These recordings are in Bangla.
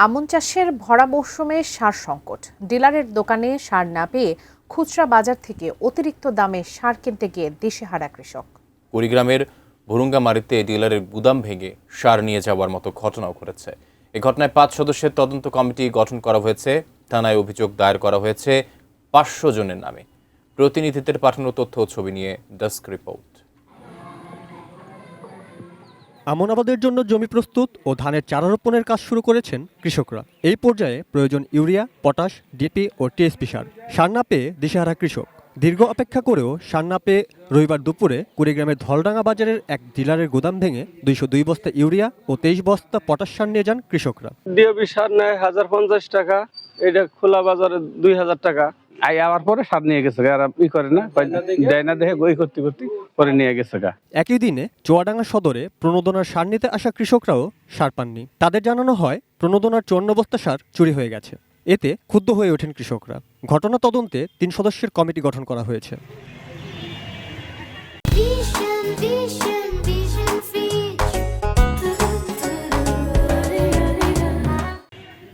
আমন চাষের ভরা মৌসুমে সার সংকট। ডিলারের দোকানে সার না পেয়ে খুচরা বাজার থেকে অতিরিক্ত দামে সার কিনতে গিয়ে দিশেহারা কৃষক। কুড়িগ্রামের ভুরুঙ্গামারীতে ডিলারের গুদাম ভেঙে সার নিয়ে যাওয়ার মতো ঘটনাও ঘটেছে। এই ঘটনায় 5 সদস্যের তদন্ত কমিটি গঠন করা হয়েছে। থানায় অভিযোগ দায়ের করা হয়েছে 500 জনের নামে। প্রতিনিধিদের পাঠানো তথ্য ও ছবি নিয়ে ডেস্ক রিপোর্ট। আমন আবাদের জন্য জমি প্রস্তুত ও ধানের চারা রোপণের কাজ শুরু করেছেন কৃষকরা। এই পর্যায়ে প্রয়োজন ইউরিয়া, পটাশ, ডিপি ও টিএসপি সার। সার না পেয়ে দিশেহারা কৃষক। দীর্ঘ অপেক্ষা করেও সার না পেয়ে রবিবার দুপুরে কুড়িগ্রামের ধলডাঙ্গা বাজারের এক ডিলারের গুদাম ভেঙে 202 বস্তা ইউরিয়া ও 23 বস্তা পটাশ সার নিয়ে যান কৃষকরা। ডিএপি সার নেয় 1050 টাকা, এটা খোলা বাজারে 2000 টাকা। আবার পরে সার নিয়ে গেছে, আর ই করে না, দেয় না, দেখে গই করতে করতে পরে নিয়ে গেছে। একই দিনে চুয়াডাঙ্গা সদরে প্রণোদনার সার নিতে আসা কৃষকরাও সার পাননি। তাদের জানানো হয় প্রণোদনার 54 বস্তা সার চুরি হয়ে গেছে। এতে ক্ষুব্ধ হয়ে ওঠেন কৃষকরা। ঘটনা তদন্তে 3 সদস্যের কমিটি গঠন করা হয়েছে।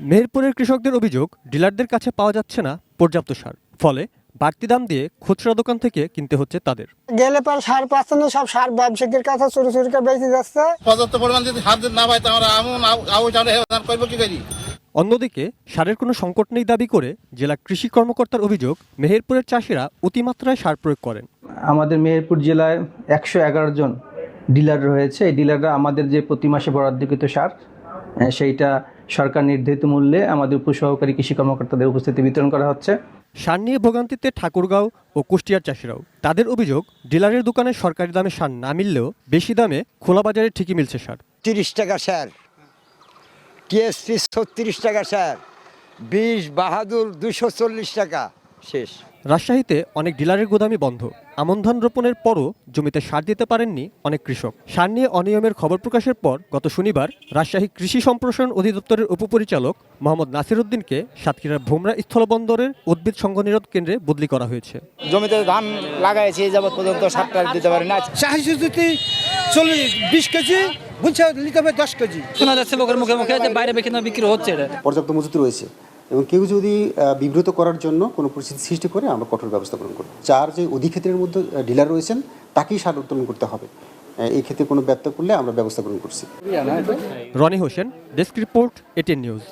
মেহেরপুরের কৃষকদের অভিযোগ, ডিলারদের কাছে পাওয়া যাচ্ছে না পর্যাপ্ত সার, ফলে বাড়তি দাম দিয়ে খুচরা দোকান থেকে কিনতে হচ্ছে তাদের। গেলে পর সার পাচ্ছে না, সব সার ব্যবসায়ীদের কাছে চুরি চুরি করে বেঁচে যাচ্ছে। পর্যাপ্ত পরিমাণ যদি সার না পাই তো আমরা কি করি। অন্যদিকে সারের কোনো সংকট নেই দাবি করে জেলা কৃষি কর্মকর্তার অভিযোগ, মেহেরপুরের চাষিরা অতিমাত্রায় সার প্রয়োগ করেন। আমাদের মেহেরপুর জেলায় 111 জন ডিলার রয়েছে। এই ডিলাররা আমাদের যে প্রতি মাসে বরাদ্দকৃত সার সেইটা সরকার নির্ধারিত মূল্যে আমাদের উপসহকারী কৃষি কর্মকর্তাদের উপস্থিতি বিতরণ করা হচ্ছে। সার নিয়ে ভোগান্তিতে ঠাকুরগাঁও ও কুষ্টিয়ার চাষিরাও। তাদের অভিযোগ, ডিলারের দোকানে সরকারি দামে সার না মিললেও বেশি দামে খোলা বাজারে ঠিকই মিলছে সার। 30 টাকা সার, টিএসপি 36 টাকা সার, 20 বাহাদুর 240 টাকা, শেষ। রাজশাহীতে অনেক ডিলারের গোদামই বন্ধ। আমন ধান রোপণের পরও জমিতে সার দিতে পারেননি অনেক কৃষক। সার নিয়ে অনিয়মের খবর প্রকাশের পর গত শনিবার রাজশাহী কৃষি সম্প্রসারণ অধিদপ্তরের উপপরিচালক মোহাম্মদ নাসির উদ্দিনকে সাতক্ষীরার ভোমরা স্থলবন্দরের উদ্ভিদ সংঘনিরোধ কেন্দ্রে বদলি করা হয়েছে। জমিতে ধান লাগাইছে, যাবত পর্যন্ত সারটা দিতে পারে না। 20 কেজি বলছে নিতে হবে 10 কেজি। শোনা যাচ্ছে লোকের মুখে মুখে যে বাইরে বিক্রি হচ্ছে। পর্যাপ্ত মজুত রয়েছে এবং কেউ যদি বিব্রত করার জন্য কোনো পরিস্থিতি সৃষ্টি করে আমরা কঠোর ব্যবস্থা গ্রহণ করব। যার যে অধিক্ষেত্রের মধ্যে ডিলার রয়েছেন তাকেই সার উত্তোলন করতে হবে। এই ক্ষেত্রে কোনো ব্যর্থ করলে আমরা ব্যবস্থা গ্রহণ করছি। Rony Hossain, desk report, ATN news.